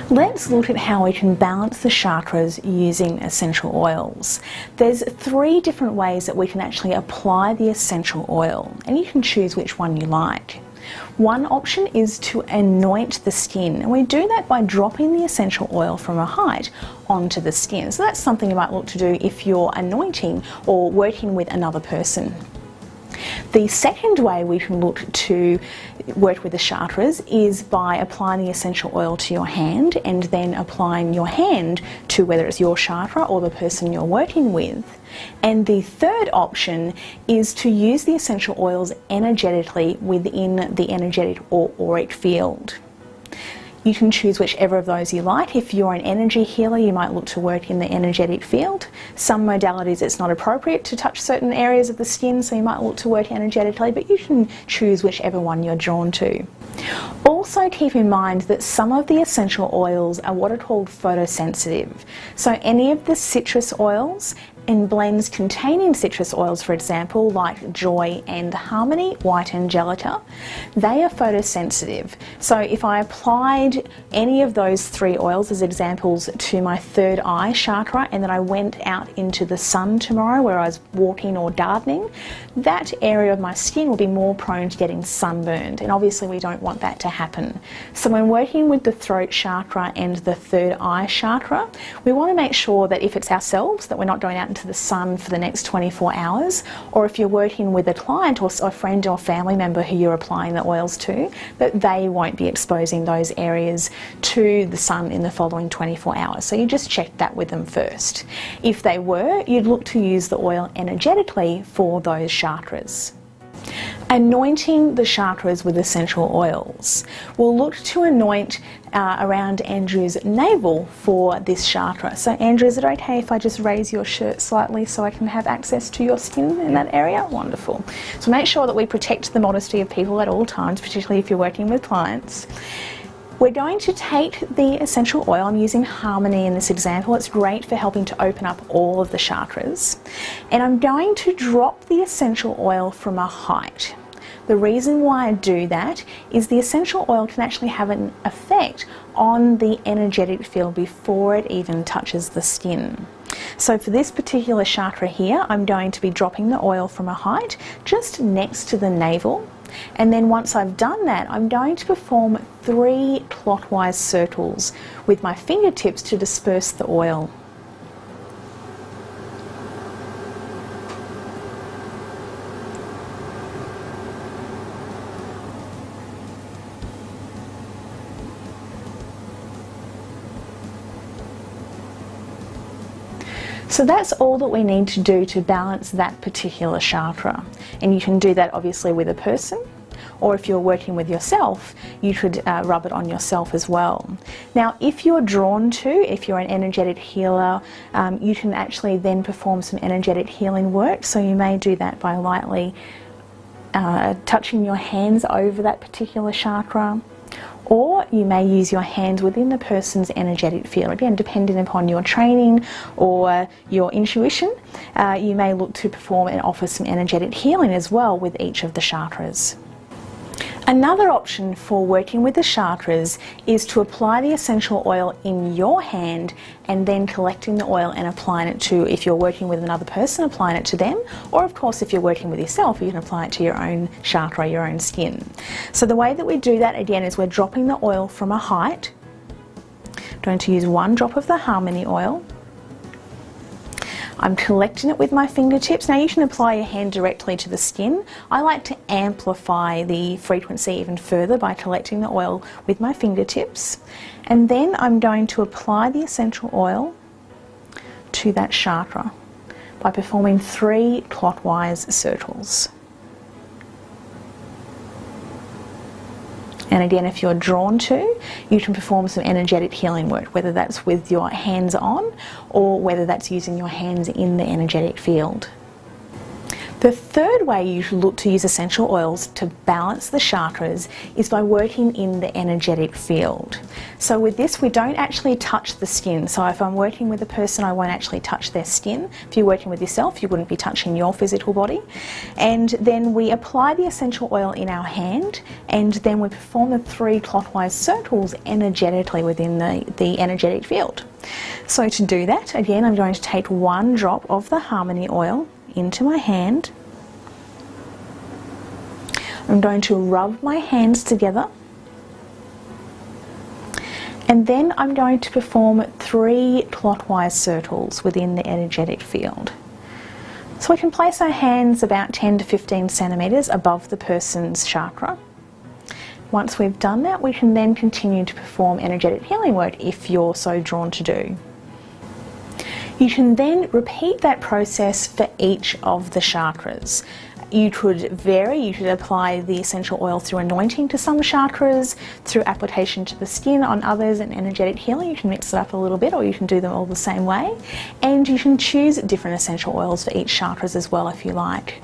Let's look at how we can balance the chakras using essential oils. There's 3 different ways that we can actually apply the essential oil, and you can choose which one you like. One option is to anoint the skin, and we do that by dropping the essential oil from a height onto the skin. So that's something you might look to do if you're anointing or working with another person. The second way we can look to work with the chakras is by applying the essential oil to your hand and then applying your hand to whether it's your chakra or the person you're working with. And the third option is to use the essential oils energetically within the energetic or auric field. You can choose whichever of those you like. If you're an energy healer, you might look to work in the energetic field. Some modalities it's not appropriate to touch certain areas of the skin, so you might look to work energetically, but you can choose whichever one you're drawn to. Also keep in mind that some of the essential oils are what are called photosensitive. So any of the citrus oils and blends containing citrus oils, for example, like Joy and Harmony, White Angelica, they are photosensitive. So if I applied any of those 3 oils as examples to my third eye chakra and then I went out into the sun tomorrow where I was walking or gardening, that area of my skin will be more prone to getting sunburned, and obviously we don't want that to happen. So when working with the throat chakra and the third eye chakra, we want to make sure that if it's ourselves, that we're not going out into the sun for the next 24 hours, or if you're working with a client or a friend or family member who you're applying the oils to, that they won't be exposing those areas to the sun in the following 24 hours. So you just check that with them first. If they were, you'd look to use the oil energetically for those chakras. Anointing the chakras with essential oils. We'll look to anoint around Andrew's navel for this chakra. So Andrew, is it okay if I just raise your shirt slightly so I can have access to your skin in that area? Wonderful. So make sure that we protect the modesty of people at all times, particularly if you're working with clients. We're going to take the essential oil. I'm using Harmony in this example. It's great for helping to open up all of the chakras. And I'm going to drop the essential oil from a height. The reason why I do that is the essential oil can actually have an effect on the energetic field before it even touches the skin. So for this particular chakra here, I'm going to be dropping the oil from a height just next to the navel. And then once I've done that, I'm going to perform 3 clockwise circles with my fingertips to disperse the oil. So that's all that we need to do to balance that particular chakra. And you can do that obviously with a person, or if you're working with yourself, you could rub it on yourself as well. Now, if you're drawn to, if you're an energetic healer, you can actually then perform some energetic healing work. So you may do that by lightly touching your hands over that particular chakra. Or you may use your hands within the person's energetic field. Again, depending upon your training or your intuition, you may look to perform and offer some energetic healing as well with each of the chakras. Another option for working with the chakras is to apply the essential oil in your hand and then collecting the oil and applying it to, if you're working with another person, applying it to them, or of course if you're working with yourself, you can apply it to your own chakra, your own skin. So the way that we do that again is we're dropping the oil from a height. I'm going to use 1 drop of the Harmony oil. I'm collecting it with my fingertips. Now you can apply your hand directly to the skin. I like to amplify the frequency even further by collecting the oil with my fingertips. And then I'm going to apply the essential oil to that chakra by performing 3 clockwise circles. And again, if you're drawn to, you can perform some energetic healing work, whether that's with your hands on or whether that's using your hands in the energetic field. The third way you should look to use essential oils to balance the chakras is by working in the energetic field. So with this, we don't actually touch the skin. So if I'm working with a person, I won't actually touch their skin. If you're working with yourself, you wouldn't be touching your physical body. And then we apply the essential oil in our hand, and then we perform the 3 clockwise circles energetically within the energetic field. So to do that, again, I'm going to take 1 drop of the Harmony oil into my hand. I'm going to rub my hands together, and then I'm going to perform 3 clockwise circles within the energetic field. So we can place our hands about 10 to 15 centimeters above the person's chakra. Once we've done that, we can then continue to perform energetic healing work if you're so drawn to do. You can then repeat that process for each of the chakras. You could vary, you could apply the essential oil through anointing to some chakras, through application to the skin on others, and energetic healing. You can mix it up a little bit, or you can do them all the same way. And you can choose different essential oils for each chakras as well if you like.